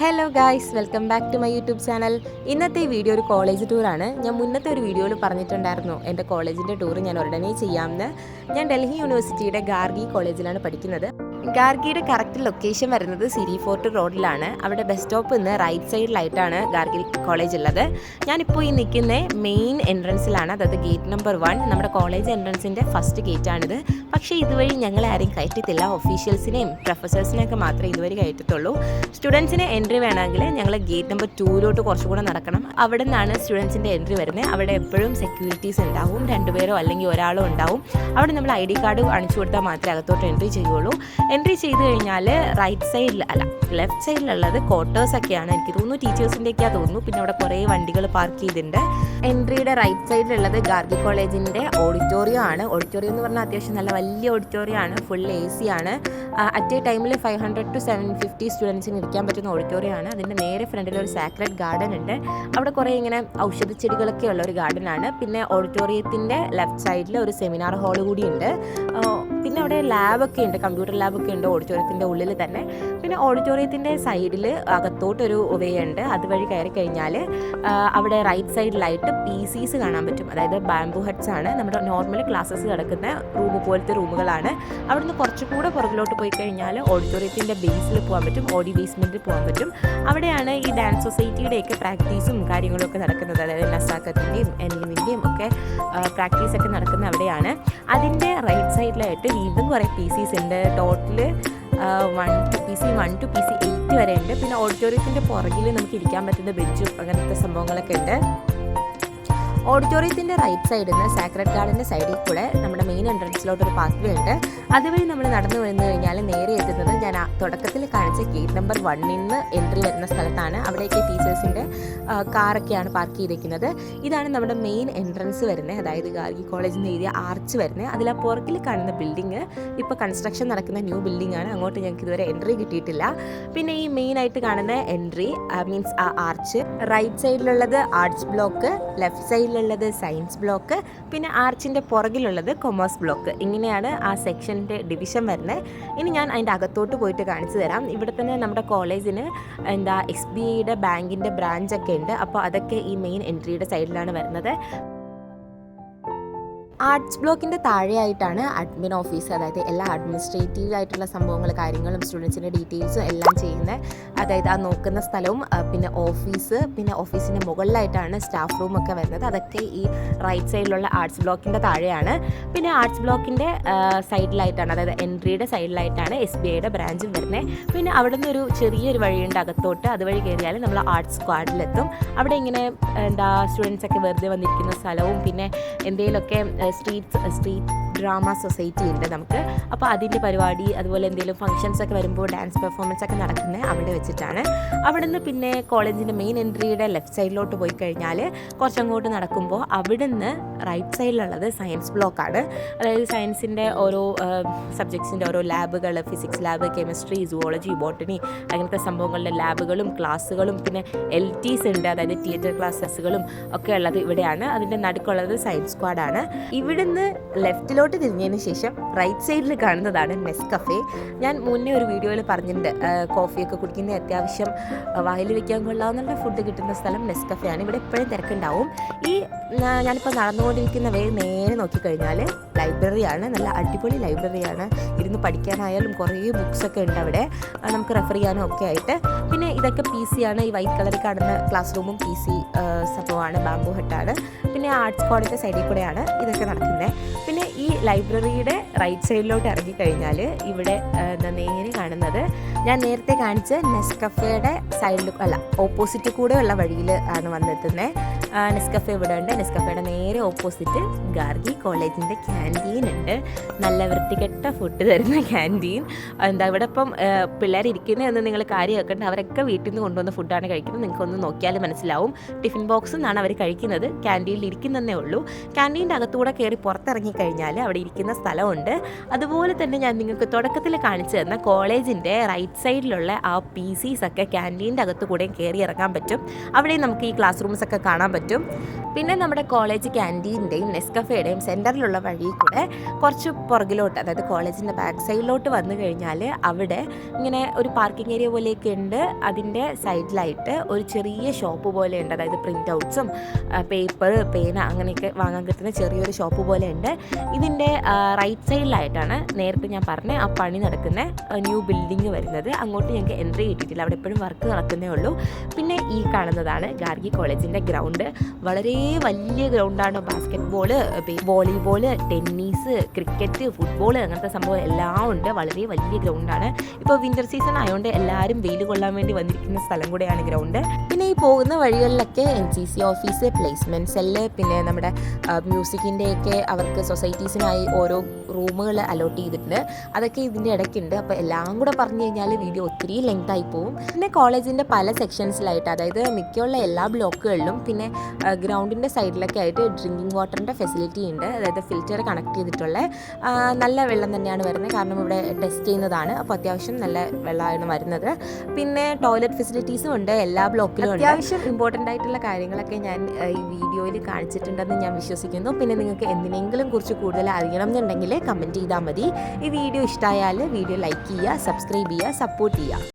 Hello guys, welcome back to my YouTube channel. ഇന്നത്തെ ഈ video ഒരു കോളേജ് ടൂറാണ്. ഞാൻ മുന്നത്തെ ഒരു വീഡിയോയിൽ പറഞ്ഞിട്ടുണ്ടായിരുന്നു എൻ്റെ കോളേജിൻ്റെ ടൂർ ഞാൻ ഉടനെ ചെയ്യാമെന്ന്. ഞാൻ ഡൽഹി യൂണിവേഴ്സിറ്റിയുടെ ഗാർഗി കോളേജിലാണ് പഠിക്കുന്നത്. ഗാർഗിയുടെ കറക്റ്റ് ലൊക്കേഷൻ വരുന്നത് സിരി ഫോർട്ട് റോഡിലാണ്. അവിടെ ബസ് സ്റ്റോപ്പിൽ നിന്ന് റൈറ്റ് സൈഡിലായിട്ടാണ് ഗാർഗി കോളേജ് ഉള്ളത്. ഞാനിപ്പോൾ ഈ നിൽക്കുന്ന മെയിൻ എൻട്രൻസിലാണ്, അതായത് ഗേറ്റ് നമ്പർ 1. നമ്മുടെ കോളേജ് എൻട്രൻസിൻ്റെ ഫസ്റ്റ് ഗേറ്റാണിത്. പക്ഷേ ഇതുവഴി ഞങ്ങളെ ആരെയും കയറ്റത്തില്ല. ഒഫീഷ്യൽസിനെയും പ്രൊഫസേഴ്സിനെയൊക്കെ മാത്രമേ ഇതുവരെ കയറ്റത്തുള്ളൂ. സ്റ്റുഡൻസിന് എൻട്രി വേണമെങ്കിൽ ഞങ്ങൾ ഗേറ്റ് നമ്പർ 2 കുറച്ചുകൂടെ നടക്കണം. അവിടെ നിന്നാണ് സ്റ്റുഡൻസിൻ്റെ എൻട്രി വരുന്നത്. അവിടെ എപ്പോഴും സെക്യൂരിറ്റീസ് ഉണ്ടാവും, 2 പേരോ അല്ലെങ്കിൽ ഒരാളോ ഉണ്ടാവും. അവിടെ നമ്മൾ ID കാർഡ് കാണിച്ചു കൊടുത്താൽ മാത്രമേ അകത്തോട്ട് എൻട്രി ചെയ്യുള്ളൂ. എൻട്രി ചെയ്ത് കഴിഞ്ഞാൽ റൈറ്റ് സൈഡിൽ ലെഫ്റ്റ് സൈഡിലുള്ളത് ക്വാർട്ടേഴ്സൊക്കെയാണ്. എനിക്ക് തോന്നുന്നു ടീച്ചേഴ്സിൻ്റെയൊക്കെയാണ് തോന്നുന്നു. പിന്നെ അവിടെ കുറേ വണ്ടികൾ പാർക്ക് ചെയ്തിട്ടുണ്ട്. എൻട്രിയുടെ റൈറ്റ് സൈഡിലുള്ളത് ഗാർഗി കോളേജിൻ്റെ ഓഡിറ്റോറിയം ആണ്. ഓഡിറ്റോറിയം എന്ന് പറഞ്ഞാൽ അത്യാവശ്യം നല്ല വലിയ ഓഡിറ്റോറിയം ആണ്. ഫുൾ AC ആണ്. അറ്റ് എ ടൈമിൽ 500 to 750 സ്റ്റുഡൻസിന് ഇരിക്കാൻ പറ്റുന്ന ഓഡിറ്റോറിയം ആണ്. അതിൻ്റെ നേരെ ഫ്രണ്ടിൽ ഒരു സാക്രഡ് ഗാർഡൻ ഉണ്ട്. അവിടെ കുറേ ഇങ്ങനെ ഔഷധ ചെടികളൊക്കെ ഉള്ള ഒരു ഗാർഡനാണ്. പിന്നെ ഓഡിറ്റോറിയത്തിൻ്റെ ലെഫ്റ്റ് സൈഡിൽ ഒരു സെമിനാർ ഹാൾ കൂടിയുണ്ട്. പിന്നെ അവിടെ ലാബൊക്കെ ഉണ്ട്, കമ്പ്യൂട്ടർ ലാബൊക്കെ ഉണ്ട് ഓഡിറ്റോറിയത്തിൻ്റെ ഉള്ളിൽ തന്നെ. പിന്നെ ഓഡിറ്റോറിയത്തിൻ്റെ സൈഡിൽ അകത്തോട്ടൊരു വേ ഉണ്ട്. അതുവഴി കയറി കഴിഞ്ഞാൽ അവിടെ റൈറ്റ് സൈഡിലായിട്ട് PCs കാണാൻ പറ്റും. അതായത് ബാംബു ഹട്ട്സ് ആണ്. നമ്മുടെ നോർമൽ ക്ലാസ്സസ് നടക്കുന്ന റൂം പോലത്തെ റൂമുകളാണ്. അവിടുന്ന് കുറച്ചുകൂടെ പുറകിലോട്ട് പോയി കഴിഞ്ഞാൽ ഓഡിറ്റോറിയത്തിൻ്റെ ബേസിൽ പോകാൻ പറ്റും, ഓഡി ബേസ്മെൻറ്റിൽ പോകാൻ പറ്റും. അവിടെയാണ് ഈ ഡാൻസ് സൊസൈറ്റിയുടെയൊക്കെ പ്രാക്ടീസും കാര്യങ്ങളൊക്കെ നടക്കുന്നത്. അതായത് നസാക്കത്തിൻ്റെയും എൻലിമിൻ്റെയും ഒക്കെ പ്രാക്ടീസൊക്കെ നടക്കുന്ന അവിടെയാണ്. അതിൻ്റെ റൈറ്റ് സൈഡിലായിട്ട് വീണ്ടും കുറേ PCs ഉണ്ട്. ടോട്ടൽ PC 1 to PC 8 വരെ ഉണ്ട്. പിന്നെ ഓഡിറ്റോറിയത്തിൻ്റെ പുറകിൽ നമുക്ക് ഇരിക്കാൻ പറ്റുന്ന ബെഞ്ചും അങ്ങനത്തെ സംഭവങ്ങളൊക്കെ ഉണ്ട്. ഓഡിറ്റോറിയത്തിൻ്റെ റൈറ്റ് സൈഡിൽ നിന്ന് സാക്രഡ് ഗാർഡൻ്റെ സൈഡിൽ കൂടെ നമ്മുടെ മെയിൻ എൻട്രൻസിലോട്ടൊരു പാത്വേ ഉണ്ട്. അതുവഴി നമ്മൾ നടന്നു വന്നു കഴിഞ്ഞാൽ നേരെ എത്തുന്നത് ഞാൻ തുടക്കത്തിൽ കാണിച്ച ഗേറ്റ് നമ്പർ 1 നിന്ന് എൻട്രി വരുന്ന സ്ഥലത്താണ്. അവിടേക്ക് ടീച്ചേഴ്സിൻ്റെ കാറൊക്കെയാണ് പാർക്ക് ചെയ്തിരിക്കുന്നത്. ഇതാണ് നമ്മുടെ മെയിൻ എൻട്രൻസ് വരുന്നത്, അതായത് ഗാർഗി കോളേജിൽ നിന്ന് എഴുതിയ ആർച്ച് വരുന്നത്. അതിൽ ആ പുറകിൽ കാണുന്ന ബിൽഡിങ് ഇപ്പോൾ കൺസ്ട്രക്ഷൻ നടക്കുന്ന ന്യൂ ബിൽഡിംഗ് ആണ്. അങ്ങോട്ട് ഞങ്ങൾക്ക് ഇതുവരെ എൻട്രി കിട്ടിയിട്ടില്ല. പിന്നെ ഈ മെയിനായിട്ട് കാണുന്ന എൻട്രി മീൻസ് ആ ആർച്ച്, റൈറ്റ് സൈഡിലുള്ളത് ആർട്സ് ബ്ലോക്ക്, ലെഫ്റ്റ് സൈഡിൽ ുള്ളത് സയൻസ് ബ്ലോക്ക്, പിന്നെ ആർച്ചിൻ്റെ പുറകിലുള്ളത് കൊമേഴ്സ് ബ്ലോക്ക്. ഇങ്ങനെയാണ് ആ സെക്ഷൻ്റെ ഡിവിഷൻ വരുന്നത്. ഇനി ഞാൻ അതിൻ്റെ അകത്തോട്ട് പോയിട്ട് കാണിച്ചു തരാം. ഇവിടെ തന്നെ നമ്മുടെ കോളേജിന് SBIയുടെ ബാങ്കിൻ്റെ ബ്രാഞ്ചൊക്കെ ഉണ്ട്. അപ്പോൾ അതൊക്കെ ഈ മെയിൻ എൻട്രിയുടെ സൈഡിലാണ് വരുന്നത്. ആർട്സ് ബ്ലോക്കിൻ്റെ താഴെയായിട്ടാണ് അഡ്മിൻ ഓഫീസ്, അതായത് എല്ലാ അഡ്മിനിസ്ട്രേറ്റീവ് ആയിട്ടുള്ള സംഭവങ്ങൾ, കാര്യങ്ങളും സ്റ്റുഡൻസിൻ്റെ ഡീറ്റെയിൽസും എല്ലാം ചെയ്യുന്നത്. അതായത് ആ നോക്കുന്ന സ്ഥലവും പിന്നെ ഓഫീസ്, പിന്നെ ഓഫീസിൻ്റെ മുകളിലായിട്ടാണ് സ്റ്റാഫ് റൂമൊക്കെ വരുന്നത്. അതൊക്കെ ഈ റൈറ്റ് സൈഡിലുള്ള ആർട്സ് ബ്ലോക്കിൻ്റെ താഴെയാണ്. പിന്നെ ആർട്സ് ബ്ലോക്കിൻ്റെ സൈഡിലായിട്ടാണ്, അതായത് എൻട്രിയുടെ സൈഡിലായിട്ടാണ് SBIയുടെ ബ്രാഞ്ചും വരുന്നത്. പിന്നെ അവിടെ നിന്നൊരു ചെറിയൊരു വഴിയുണ്ട് അകത്തോട്ട്. അതുവഴി കയറിയാൽ നമ്മൾ ആർട്സ് സ്ക്വാഡിലെത്തും. അവിടെ ഇങ്ങനെ സ്റ്റുഡൻസൊക്കെ വെറുതെ വന്നിരിക്കുന്ന സ്ഥലവും പിന്നെ എന്തെങ്കിലുമൊക്കെ സ്ട്രീറ്റ് ഡ്രാമ സൊസൈറ്റി ഉണ്ട് നമുക്ക്. അപ്പോൾ അതിൻ്റെ പരിപാടി, അതുപോലെ എന്തെങ്കിലും ഫംഗ്ഷൻസ് ഒക്കെ വരുമ്പോൾ ഡാൻസ് പെർഫോമൻസ് ഒക്കെ നടക്കുന്നത് അവിടെ വെച്ചിട്ടാണ്. അവിടെ നിന്ന് പിന്നെ കോളേജിൻ്റെ മെയിൻ എൻട്രിയുടെ ലെഫ്റ്റ് സൈഡിലോട്ട് പോയി കഴിഞ്ഞാൽ കുറച്ചങ്ങോട്ട് നടക്കുമ്പോൾ അവിടെ നിന്ന് റൈറ്റ് സൈഡിലുള്ളത് സയൻസ് ബ്ലോക്കാണ്. അതായത് സയൻസിൻ്റെ ഓരോ സബ്ജക്ട്സിൻ്റെ ഓരോ ലാബുകൾ, physics lab, chemistry, zoology, botany അങ്ങനത്തെ സംഭവങ്ങളുടെ ലാബുകളും ക്ലാസ്സുകളും പിന്നെ LTs ഉണ്ട്, അതായത് തിയേറ്റർ ക്ലാസ്സസുകളും ഒക്കെ ഉള്ളത് ഇവിടെയാണ്. അതിൻ്റെ നടുക്കുള്ളത് സയൻസ് സ്ക്വാഡാണ്. ഇവിടുന്ന് ലെഫ്റ്റിലോട്ട് തിരിഞ്ഞതിന് ശേഷം റൈറ്റ് സൈഡിൽ കാണുന്നതാണ് നെസ്കഫേ. ഞാൻ മുന്നേ ഒരു വീഡിയോയിൽ പറഞ്ഞിട്ടുണ്ട്, കോഫിയൊക്കെ കുടിക്കുന്ന അത്യാവശ്യം വായിൽ വയ്ക്കാൻ കൊള്ളാവുന്ന ഫുഡ് കിട്ടുന്ന സ്ഥലം നെസ്കഫേ ആണ്. ഇവിടെ എപ്പോഴും തിരക്കുണ്ടാവും. ഈ ഞാനിപ്പോൾ നടന്നുകൊണ്ടിരിക്കുന്ന വേ നേരെ നോക്കിക്കഴിഞ്ഞാൽ ലൈബ്രറിയാണ്. നല്ല അടിപൊളി ലൈബ്രറിയാണ്. ഇരുന്ന് പഠിക്കാനായാലും കുറേ ബുക്സൊക്കെ ഉണ്ട് അവിടെ, നമുക്ക് റെഫർ ചെയ്യാനും ഒക്കെ ആയിട്ട്. പിന്നെ ഇതൊക്കെ PC ആണ്. ഈ വൈറ്റ് കളറിൽ കാണുന്ന ക്ലാസ് റൂമും PC സംഭവമാണ്, ബാംബു ഹട്ടാണ്. പിന്നെ ആർട്സ് സ്ക്വാഡിൻ്റെ സൈഡിൽ കൂടെയാണ് ഇതൊക്കെ നടക്കുന്നത്. പിന്നെ ഈ ലൈബ്രറിയുടെ റൈറ്റ് സൈഡിലോട്ട് ഇറങ്ങിക്കഴിഞ്ഞാൽ ഇവിടെ നേരെ കാണുന്നത് ഞാൻ നേരത്തെ കാണിച്ച നെസ്കഫേയുടെ സൈഡിൽ ഓപ്പോസിറ്റ് കൂടെയുള്ള വഴിയിൽ ആണ് വന്നെത്തുന്നത്. നെസ്കഫേ ഇവിടെ ഉണ്ട്. നെസ്കഫേയുടെ നേരെ ഓപ്പോസിറ്റ് ഗാർഗി കോളേജിൻ്റെ ക്യാൻറ്റീൻ ഉണ്ട്. നല്ല വൃത്തികെട്ട ഫുഡ് തരുന്ന ക്യാൻറ്റീൻ. ഇവിടെ ഇപ്പം പിള്ളേർ ഇരിക്കുന്നതെന്ന് നിങ്ങൾ കാര്യം വെക്കേണ്ട, അവരൊക്കെ വീട്ടിൽ നിന്ന് കൊണ്ടുവന്ന ഫുഡാണ് കഴിക്കുന്നത്. നിങ്ങൾക്കൊന്ന് നോക്കിയാൽ മനസ്സിലാവും. ടിഫിൻ ബോക്സിൽ നിന്നാണ് അവർ കഴിക്കുന്നത്, ക്യാൻറ്റീനിൽ ഇരിക്കുന്നതേ ഉള്ളൂ. ക്യാൻറ്റീൻ്റെ അകത്തൂടെ കയറി പുറത്തിറങ്ങിക്കഴിഞ്ഞാൽ കഴിഞ്ഞാൽ അവിടെ ഇരിക്കുന്ന സ്ഥലമുണ്ട്. അതുപോലെ തന്നെ ഞാൻ നിങ്ങൾക്ക് തുടക്കത്തിൽ കാണിച്ചു തന്ന കോളേജിൻ്റെ റൈറ്റ് സൈഡിലുള്ള ആ PCs ഒക്കെ ക്യാൻറ്റീൻ്റെ അകത്ത് കൂടെ കയറി ഇറങ്ങാൻ പറ്റും. അവിടെ നമുക്ക് ഈ ക്ലാസ് റൂംസ് ഒക്കെ കാണാൻ പറ്റും. പിന്നെ നമ്മുടെ കോളേജ് ക്യാൻറ്റീൻ്റെയും നെസ്കഫേയുടെയും സെൻറ്ററിലുള്ള വഴി കൂടെ കുറച്ച് പുറകിലോട്ട്, അതായത് കോളേജിൻ്റെ ബാക്ക് സൈഡിലോട്ട് വന്നു കഴിഞ്ഞാൽ അവിടെ ഇങ്ങനെ ഒരു പാർക്കിംഗ് ഏരിയ പോലെയൊക്കെ ഉണ്ട്. അതിൻ്റെ സൈഡിലായിട്ട് ഒരു ചെറിയ ഷോപ്പ് പോലെ ഉണ്ട്, അതായത് പ്രിൻ്റ് ഔട്ട്സും പേപ്പർ, പേന അങ്ങനെയൊക്കെ വാങ്ങാൻ കിട്ടുന്ന ചെറിയൊരു ഷോപ്പ് പോലെ ഉണ്ട്. ഇതിൻ്റെ റൈറ്റ് സൈഡിലായിട്ടാണ് നേരത്തെ ഞാൻ പറഞ്ഞ ആ പണി നടക്കുന്ന ന്യൂ ബിൽഡിംഗ് വരുന്നത്. അങ്ങോട്ട് ഞങ്ങൾക്ക് എൻട്രി കിട്ടിയിട്ടില്ല, അവിടെ എപ്പോഴും വർക്ക് നടക്കുന്നേ ഉള്ളൂ. പിന്നെ ഈ കാണുന്നതാണ് ഗാർഗി കോളേജിൻ്റെ ഗ്രൗണ്ട്. വളരെ വലിയ ഗ്രൗണ്ടാണ്. Basketball, volleyball, tennis, cricket, football അങ്ങനത്തെ സംഭവം എല്ലാം ഉണ്ട്. വളരെ വലിയ ഗ്രൗണ്ടാണ്. ഇപ്പോൾ വിൻ്റർ സീസൺ ആയതുകൊണ്ട് എല്ലാവരും വെയിൽ കൊള്ളാൻ വേണ്ടി വന്നിരിക്കുന്ന സ്ഥലം കൂടെയാണ് ഗ്രൗണ്ട്. പിന്നെ ഈ പോകുന്ന വഴികളിലൊക്കെ NCC ഓഫീസ്, പ്ലേസ്മെൻറ്റ് സെല്ല്, പിന്നെ നമ്മുടെ മ്യൂസിക്കിൻ്റെയൊക്കെ അവർക്ക് സൊസൈറ്റീസിനായി ഓരോ റൂമുകൾ അലോട്ട് ചെയ്തിട്ടുണ്ട്. അതൊക്കെ ഇതിൻ്റെ ഇടയ്ക്കുണ്ട്. അപ്പോൾ എല്ലാം കൂടെ പറഞ്ഞു കഴിഞ്ഞാൽ വീഡിയോ ഒത്തിരി ലെങ്ത് ആയി പോകും. പിന്നെ കോളേജിൻ്റെ പല സെക്ഷൻസിലായിട്ട്, അതായത് മിക്കുള്ള എല്ലാ ബ്ലോക്കുകളിലും പിന്നെ ഗ്രൗണ്ടിൻ്റെ സൈഡിലൊക്കെ ആയിട്ട് ഡ്രിങ്കിങ് വാട്ടറിൻ്റെ ഫെസിലിറ്റി ഉണ്ട്. അതായത് ഫിൽറ്റർ കണക്ട് ചെയ്തിട്ടുള്ള നല്ല വെള്ളം തന്നെയാണ് വരുന്നത്. കാരണം ഇവിടെ ടെസ്റ്റ് ചെയ്യുന്നതാണ്. അപ്പോൾ അത്യാവശ്യം നല്ല വെള്ളമാണ് വരുന്നത്. പിന്നെ ടോയ്ലറ്റ് ഫെസിലിറ്റീസും ഉണ്ട് എല്ലാ ബ്ലോക്കിലും ഉണ്ട്. അത്യാവശ്യം ഇമ്പോർട്ടൻ്റ് ആയിട്ടുള്ള കാര്യങ്ങളൊക്കെ ഞാൻ ഈ വീഡിയോയിൽ കാണിച്ചിട്ടുണ്ടെന്ന് ഞാൻ വിശ്വസിക്കുന്നു. പിന്നെ നിങ്ങൾക്ക് എന്തിനെങ്കിലും കുറിച്ച് കൂടുതൽ അറിയണം എന്നുണ്ടെങ്കിൽ കമൻറ്റ് ചെയ്താൽ മതി. ഈ വീഡിയോ ഇഷ്ടമായാൽ വീഡിയോ ലൈക്ക് ചെയ്യുക, സബ്സ്ക്രൈബ് ചെയ്യുക, സപ്പോർട്ട് ചെയ്യുക.